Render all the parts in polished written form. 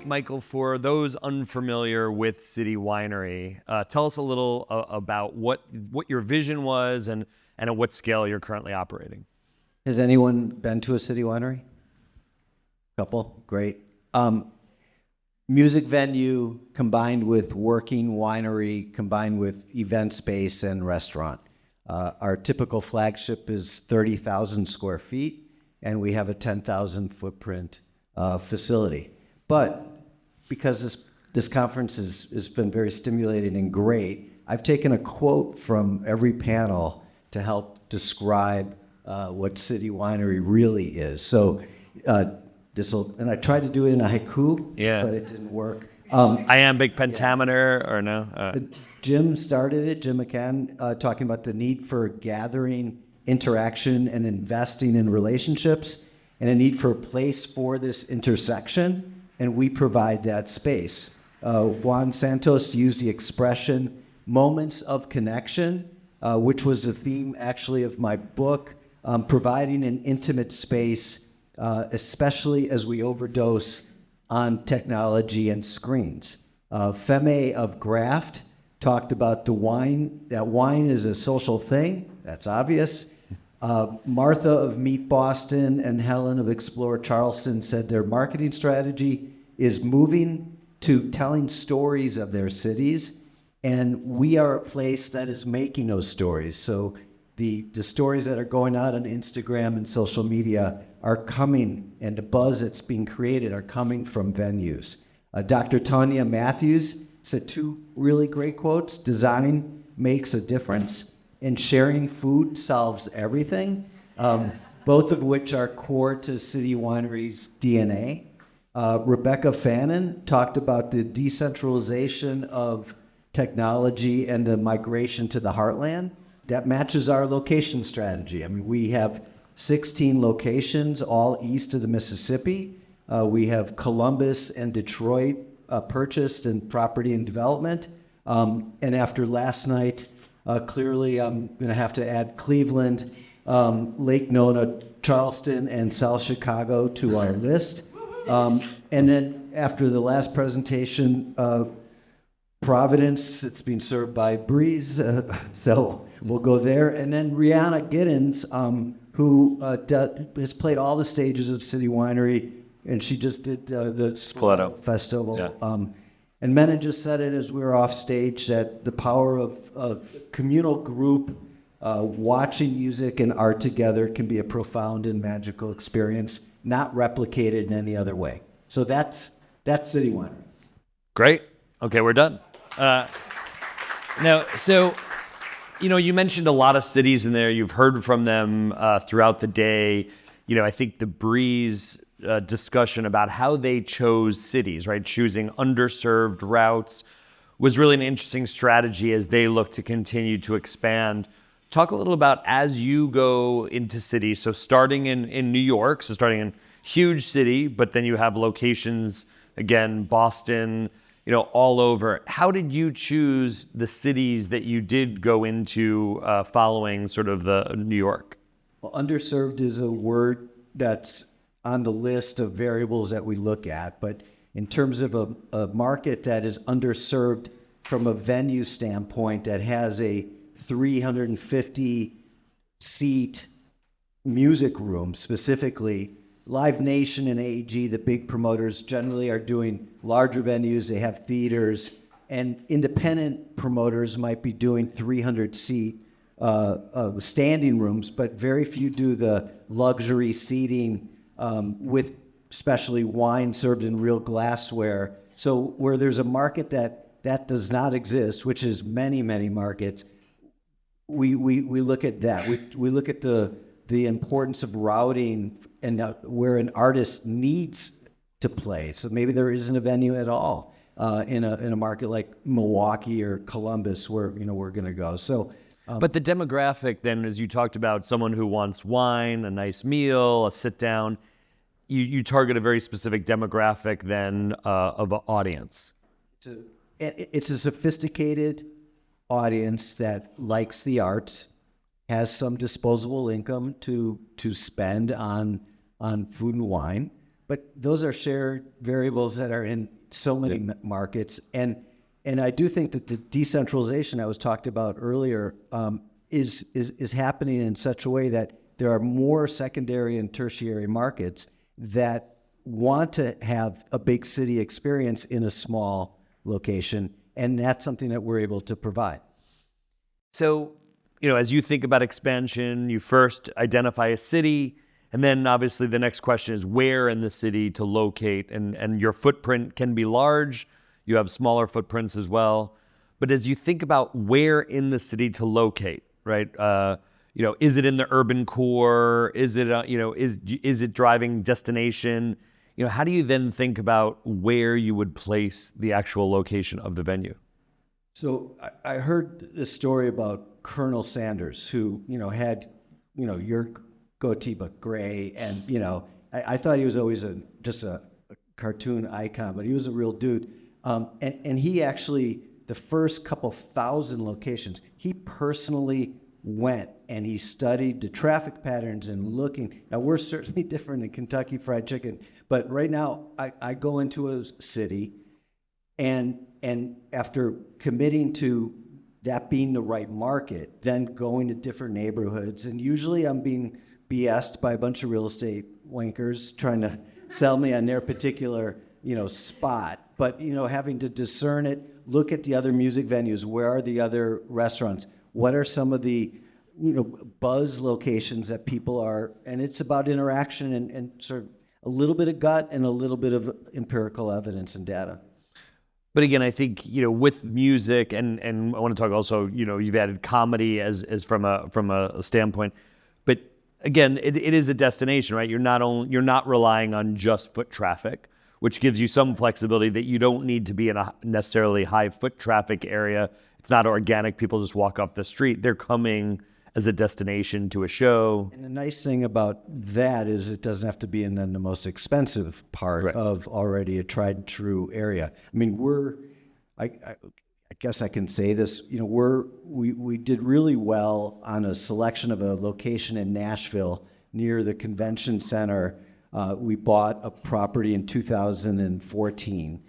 Michael, for those unfamiliar with City Winery, tell us a little about what your vision was and at what scale you're currently operating. Has anyone been to a City Winery? Couple, great. Music venue combined with working winery, combined with event space and restaurant. Our typical flagship is 30,000 square feet, and we have a 10,000 footprint facility. But because this conference has been very stimulating and great, I've taken a quote from every panel to help describe what City Winery really is. So and I tried to do it in a haiku, but it didn't work. Iambic pentameter, or no? Jim started it, Jim McCann, talking about the need for gathering, interaction, and investing in relationships, and a need for a place for this intersection, and we provide that space. Juan Santos used the expression moments of connection, which was the theme actually of my book, providing an intimate space, especially as we overdose on technology and screens. Feme of Graft talked about that wine is a social thing. That's obvious. Martha of Meet Boston and Helen of Explore Charleston said their marketing strategy is moving to telling stories of their cities, and we are a place that is making those stories. So the stories that are going out on Instagram and social media are coming, and the buzz that's being created are coming from venues. Dr. Tanya Matthews said two really great quotes: design makes a difference, and sharing food solves everything, both of which are core to City Winery's DNA. Rebecca Fannin talked about the decentralization of technology and the migration to the heartland. That matches our location strategy. I mean, we have 16 locations, all east of the Mississippi. We have Columbus and Detroit purchased in property and development. And after last night, clearly I'm going to have to add Cleveland, Lake Nona, Charleston, and South Chicago to our list. And then after the last presentation, Providence, it's being served by Breeze, so we'll go there. And then Rihanna Giddens, who has played all the stages of City Winery, and she just did the Spoleto Festival. Yeah. And Mena just said it as we were off stage, that the power of a communal group watching music and art together can be a profound and magical experience, not replicated in any other way. So that's City Winery. Great. Okay, we're done. Now, so, you mentioned a lot of cities in there. You've heard from them throughout the day. I think the Breeze discussion about how they chose cities, right? Choosing underserved routes was really an interesting strategy as they look to continue to expand. Talk a little about as you go into cities, so starting in New York, so starting in huge city, but then you have locations, again, Boston, all over. How did you choose the cities that you did go into following sort of the New York? Well, underserved is a word that's on the list of variables that we look at, but in terms of a market that is underserved from a venue standpoint that has a 350 seat music room specifically, Live Nation and AEG, the big promoters, generally are doing larger venues. They have theaters, and independent promoters might be doing 300-seat standing rooms, but very few do the luxury seating with especially wine served in real glassware. So where there's a market that does not exist, which is many, many markets, we look at that. We look at the importance of routing and where an artist needs to play. So maybe there isn't a venue at all in a market like Milwaukee or Columbus where we're going to go. So, but the demographic then, as you talked about, someone who wants wine, a nice meal, a sit down, you target a very specific demographic then of an audience. It's a sophisticated audience that likes the arts, has some disposable income to spend on food and wine, but those are shared variables that are in so many markets. And I do think that the decentralization I was talked about earlier is happening in such a way that there are more secondary and tertiary markets that want to have a big city experience in a small location, and that's something that we're able to provide. So, as you think about expansion, you first identify a city, and then obviously the next question is where in the city to locate, and your footprint can be large. You have smaller footprints as well. But as you think about where in the city to locate, right? Is it in the urban core? Is it, is it driving destination? How do you then think about where you would place the actual location of the venue? So I heard this story about Colonel Sanders, who, had, your goatee but gray. And, I thought he was always just a cartoon icon, but he was a real dude. And he actually, the first couple thousand locations, he personally went and he studied the traffic patterns and looking. Now, we're certainly different in Kentucky Fried Chicken, but right now I go into a city and after committing to that being the right market, then going to different neighborhoods, and usually I'm being BS'd by a bunch of real estate wankers trying to sell me on their particular, spot. But, having to discern it, look at the other music venues, where are the other restaurants, what are some of the, buzz locations that people are, and it's about interaction and sort of a little bit of gut and a little bit of empirical evidence and data. But again, I think, with music and I want to talk also, you've added comedy as from a standpoint, but again, it is a destination, right? You're not relying on just foot traffic, which gives you some flexibility that you don't need to be in a necessarily high foot traffic area. It's not organic. People just walk off the street. They're coming as a destination to a show. And the nice thing about that is it doesn't have to be in the most expensive part right. of already a tried and true area. I mean, I guess I can say this, we did really well on a selection of a location in Nashville near the convention center. We bought a property in 2014.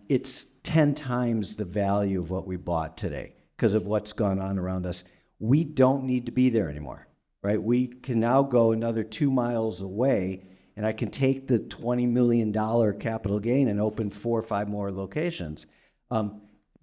It's 10 times the value of what we bought today because of what's gone on around us. We don't need to be there anymore, right? We can now go another 2 miles away, and I can take the $20 million capital gain and open 4 or 5 more locations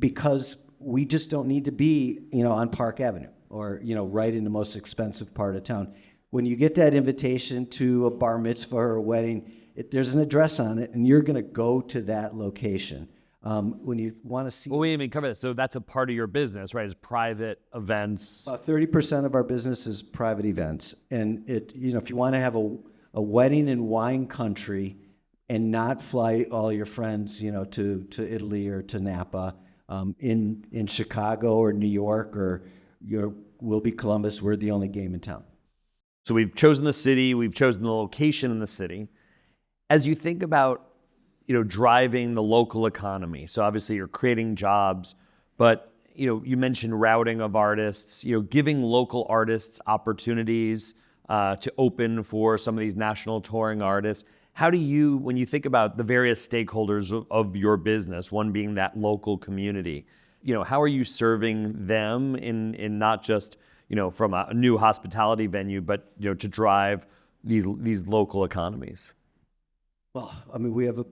because we just don't need to be, on Park Avenue or, right in the most expensive part of town. When you get that invitation to a bar mitzvah or a wedding, there's an address on it, and you're going to go to that location. When you want to see... Well, we didn't even cover that. So that's a part of your business, right? Is private events. About 30% of our business is private events. And if you want to have a wedding in wine country and not fly all your friends, to Italy or to Napa, in Chicago or New York or we'll be Columbus, we're the only game in town. So we've chosen the city, we've chosen the location in the city. As you think about, driving the local economy, so obviously you're creating jobs, but, you mentioned routing of artists, giving local artists opportunities to open for some of these national touring artists. How do you, when you think about the various stakeholders of your business, one being that local community, how are you serving them in not just, from a new hospitality venue, but, to drive these local economies? Well, I mean, we have an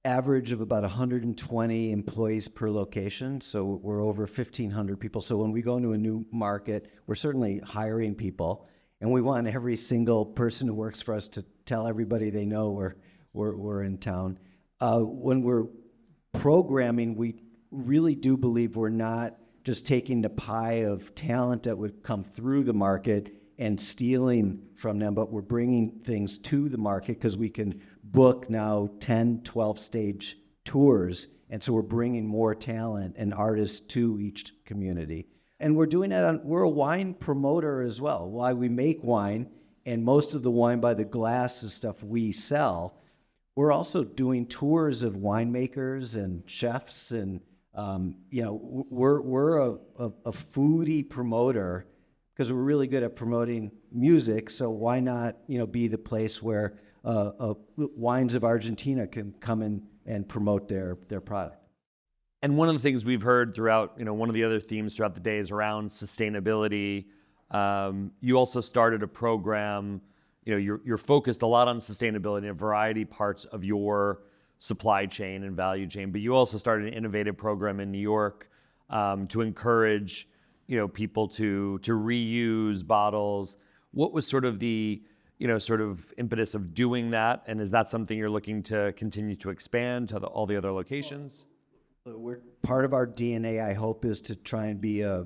average of about 120 employees per location, so we're over 1,500 people. So when we go into a new market, we're certainly hiring people, and we want every single person who works for us to tell everybody they know we're in town. When we're programming, we really do believe we're not just taking the pie of talent that would come through the market and stealing from them, but we're bringing things to the market because we can book now 10, 12 stage tours. And so we're bringing more talent and artists to each community. And we're doing that we're a wine promoter as well. While we make wine, and most of the wine by the glass is stuff we sell, we're also doing tours of winemakers and chefs, and we're a foodie promoter because we're really good at promoting music. So why not be the place where wines of Argentina can come and and promote their product. And one of the things we've heard throughout, one of the other themes throughout the day is around sustainability. You also started a program, you're focused a lot on sustainability in a variety of parts of your supply chain and value chain, but you also started an innovative program in New York to encourage, people to reuse bottles. What was sort of the, sort of impetus of doing that? And is that something you're looking to continue to expand to all the other locations? Part of our DNA, I hope, is to try and be a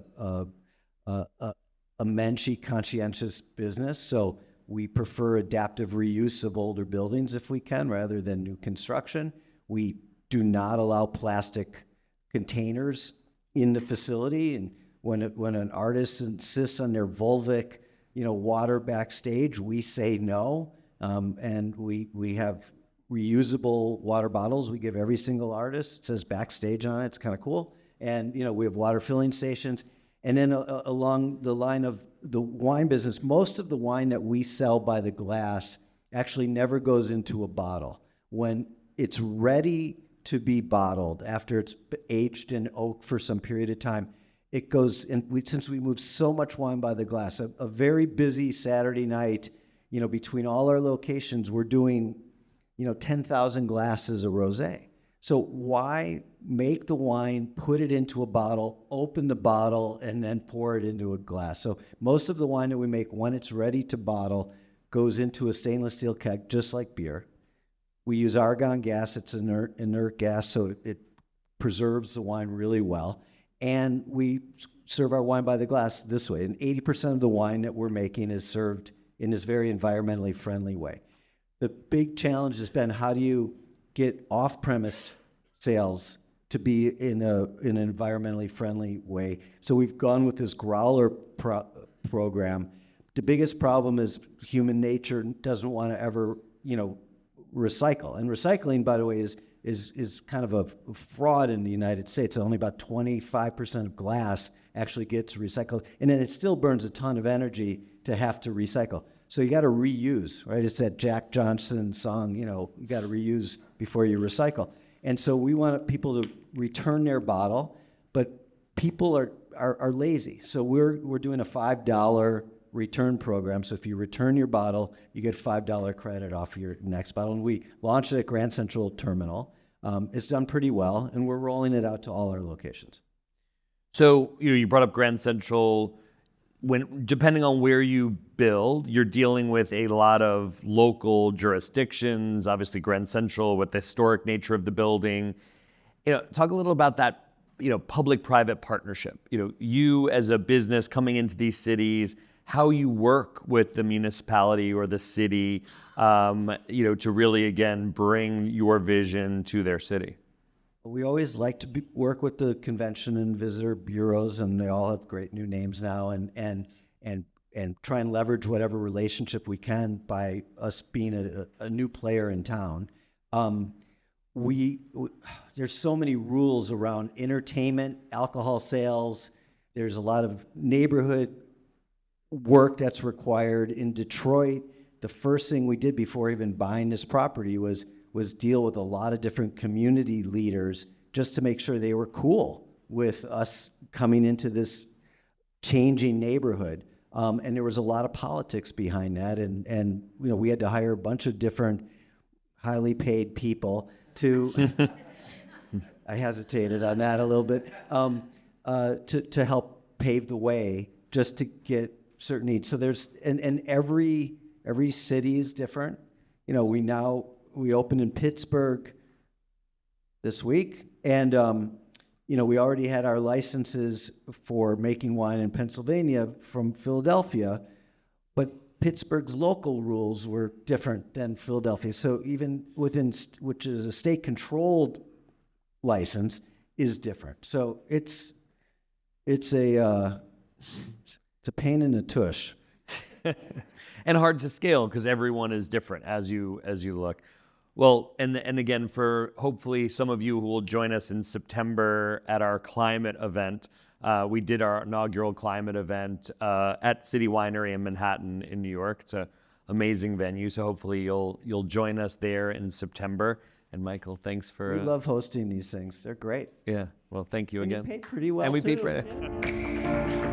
Menschy conscientious business. So we prefer adaptive reuse of older buildings if we can, rather than new construction. We do not allow plastic containers in the facility. And when an artist insists on their Volvic, water backstage, we say no. And we have reusable water bottles we give every single artist. It says backstage on it. It's kind of cool. And, we have water filling stations. And then along the line of the wine business, most of the wine that we sell by the glass actually never goes into a bottle. When it's ready to be bottled, after it's aged in oak for some period of time, it goes, and since we move so much wine by the glass, a very busy Saturday night, between all our locations, we're doing 10,000 glasses of rosé. So why make the wine, put it into a bottle, open the bottle, and then pour it into a glass? So most of the wine that we make, when it's ready to bottle, goes into a stainless steel keg, just like beer. We use argon gas. It's inert gas, so it preserves the wine really well. And we serve our wine by the glass this way. And 80% of the wine that we're making is served in this very environmentally friendly way. The big challenge has been, how do you get off-premise sales to be in an environmentally friendly way? So we've gone with this growler program. The biggest problem is human nature doesn't want to ever, recycle. And recycling, by the way, is kind of a fraud in the United States. Only about 25% of glass actually gets recycled, and then it still burns a ton of energy to have to recycle. So you got to reuse, right? It's that Jack Johnson song, you got to reuse before you recycle. And so we want people to return their bottle, but people are lazy. So we're doing a $5 return program. So if you return your bottle, you get $5 credit off your next bottle. And we launched it at Grand Central Terminal. It's done pretty well, and we're rolling it out to all our locations. So you brought up Grand Central. Depending on where you build, you're dealing with a lot of local jurisdictions. Obviously, Grand Central, with the historic nature of the building. Talk a little about that. Public-private partnership. You as a business coming into these cities, how you work with the municipality or the city, to really again bring your vision to their city. We always like to work with the convention and visitor bureaus, and they all have great new names now, and try and leverage whatever relationship we can by us being a new player in town. There's so many rules around entertainment, alcohol sales. There's a lot of neighborhood work that's required. In Detroit, the first thing we did before even buying this property was deal with a lot of different community leaders just to make sure they were cool with us coming into this changing neighborhood. And there was a lot of politics behind that. And we had to hire a bunch of different highly paid people to, I hesitated on that a little bit, to help pave the way just to get certain needs. So and every city is different. We opened in Pittsburgh this week, and we already had our licenses for making wine in Pennsylvania from Philadelphia, but Pittsburgh's local rules were different than Philadelphia. So even which is a state-controlled license, is different. So it's a pain in the tush. And hard to scale because everyone is different as you look. Well, and again, for hopefully some of you who will join us in September at our climate event, we did our inaugural climate event at City Winery in Manhattan in New York. It's an amazing venue, so hopefully you'll join us there in September. And Michael, thanks for. We love hosting these things. They're great. Yeah. Well, thank you And again. you pay pretty well, And we too. paid pretty.